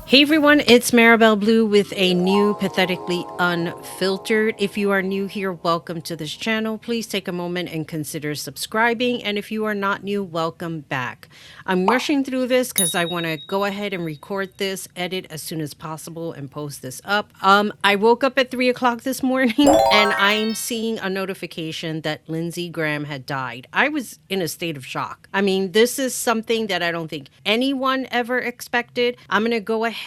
Hey everyone, it's Maribel Blue with a new Pathetically Unfiltered. If you are new here, welcome to this channel. Please take a moment and consider subscribing. And if you are not new, welcome back. I'm rushing through this because I want to go ahead and record this, edit as soon as possible, and post this up. I woke up at 3 o'clock this morning and I'm seeing a notification that Lindsey Graham had died. I was in a state of shock. I mean, this is something that I don't think anyone ever expected. I'm going to go ahead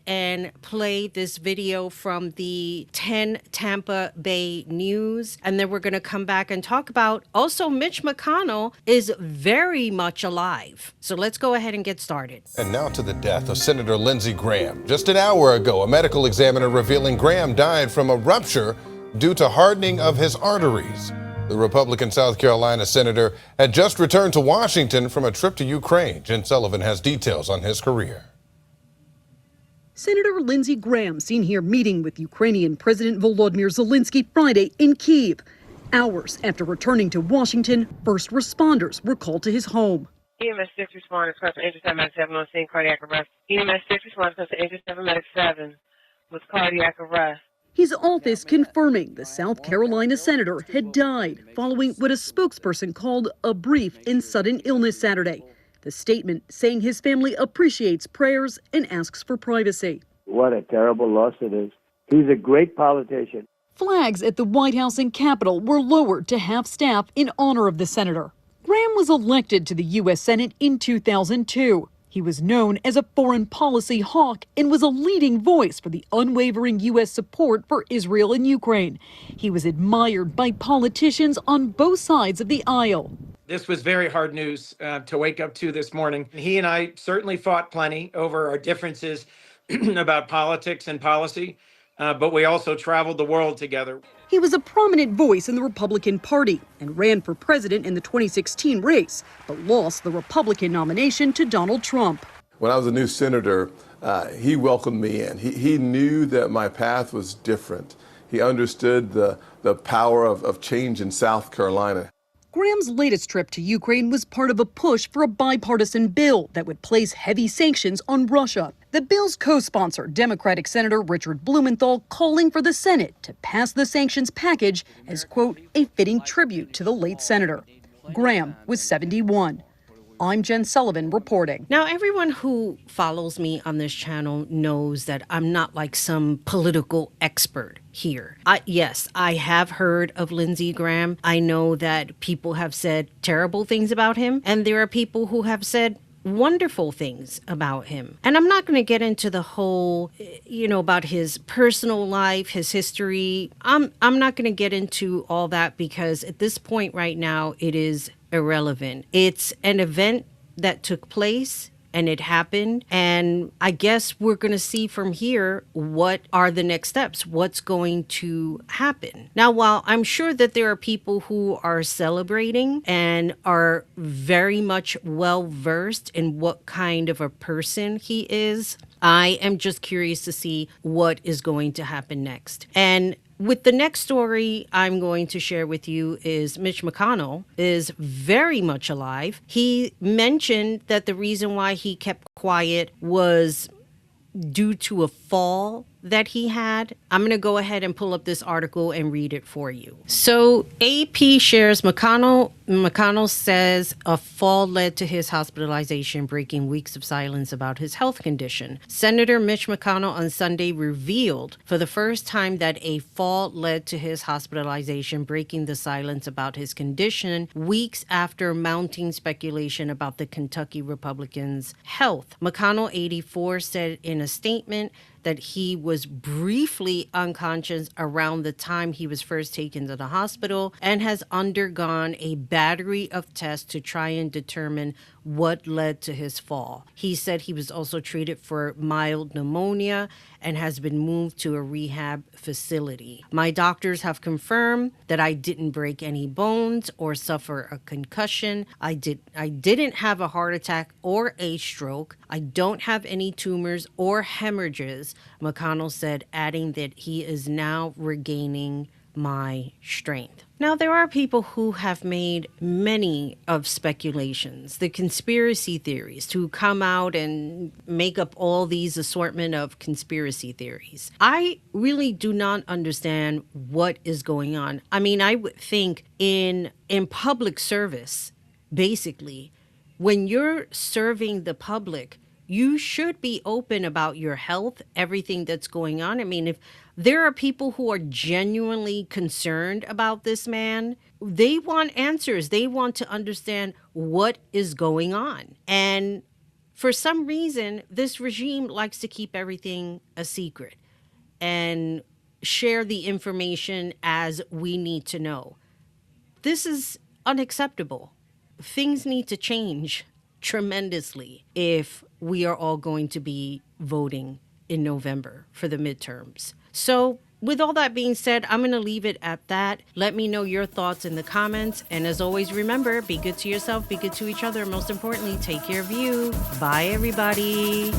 and play this video from the 10 Tampa Bay News, and then we're going to come back and talk about also Mitch McConnell is very much alive. So let's go ahead and get started. And now to the death of Senator Lindsey Graham. Just an hour ago, a medical examiner revealing Graham died from a rupture due to hardening of his arteries. The Republican South Carolina senator had just returned to Washington from a trip to Ukraine. Jen Sullivan has details on his career. Senator Lindsey Graham seen here meeting with Ukrainian President Volodymyr Zelensky Friday in Kyiv. Hours after returning to Washington, first responders were called to his home. EMS 6 responders, close to 87 Medic 7 on scene, cardiac arrest. EMS 6 responders, close to 87 Medic 7 with cardiac arrest. His office confirming the South Carolina senator had died following what a spokesperson called a brief in sudden illness Saturday. The statement saying his family appreciates prayers and asks for privacy. What a terrible loss it is. He's a great politician. Flags at the White House and Capitol were lowered to half staff in honor of the senator. Graham was elected to the U.S. Senate in 2002. He was known as a foreign policy hawk and was a leading voice for the unwavering U.S. support for Israel and Ukraine. He was admired by politicians on both sides of the aisle. This was very hard news to wake up to this morning. He and I certainly fought plenty over our differences about politics and policy, but we also traveled the world together. He was a prominent voice in the Republican Party and ran for president in the 2016 race, but lost the Republican nomination to Donald Trump. When I was a new senator, he welcomed me in. He knew that my path was different. He understood the power of change in South Carolina. Graham's latest trip to Ukraine was part of a push for a bipartisan bill that would place heavy sanctions on Russia. The bill's co-sponsor, Democratic Senator Richard Blumenthal, calling for the Senate to pass the sanctions package as, quote, a fitting tribute to the late senator. Graham was 71. I'm Jen Sullivan reporting. Now, everyone who follows me on this channel knows that I'm not like some political expert here. Yes, I have heard of Lindsey Graham. I know that people have said terrible things about him, and there are people who have said wonderful things about him. And I'm not going to get into the whole, about his personal life, his history. I'm not going to get into all that because at this point right now, it is irrelevant. It's an event that took place and it happened. And I guess we're going to see from here what are the next steps, what's going to happen. Now, while I'm sure that there are people who are celebrating and are very much well versed in what kind of a person he is, I am just curious to see what is going to happen next. And with the next story I'm going to share with you is Mitch McConnell is very much alive. He mentioned that the reason why he kept quiet was due to a fall that he had. I'm going to go ahead and pull up this article and read it for you. So AP shares McConnell says a fall led to his hospitalization, breaking weeks of silence about his health condition. Senator Mitch McConnell on Sunday revealed for the first time that a fall led to his hospitalization, breaking the silence about his condition weeks after mounting speculation about the Kentucky Republican's health. McConnell, 84, said in a statement that he was briefly unconscious around the time he was first taken to the hospital and has undergone a battery of tests to try and determine what led to his fall. He said he was also treated for mild pneumonia and has been moved to a rehab facility. My doctors have confirmed that I didn't break any bones or suffer a concussion. I didn't have a heart attack or a stroke. I don't have any tumors or hemorrhages, McConnell said, adding that he is now regaining my strength. Now, there are people who have made many of speculations, the conspiracy theories, to come out and make up all these assortment of conspiracy theories. I really do not understand what is going on. I mean, I would think in public service, basically, when you're serving the public, you should be open about your health, everything that's going on. I mean, if there are people who are genuinely concerned about this man, they want answers. They want to understand what is going on. And for some reason, this regime likes to keep everything a secret and share the information as we need to know. This is unacceptable. Things need to change tremendously if we are all going to be voting in November for the midterms. So with all that being said, I'm going to leave it at that. Let me know your thoughts in the comments. And as always, remember, be good to yourself, be good to each other. Most importantly, take care of you. Bye, everybody.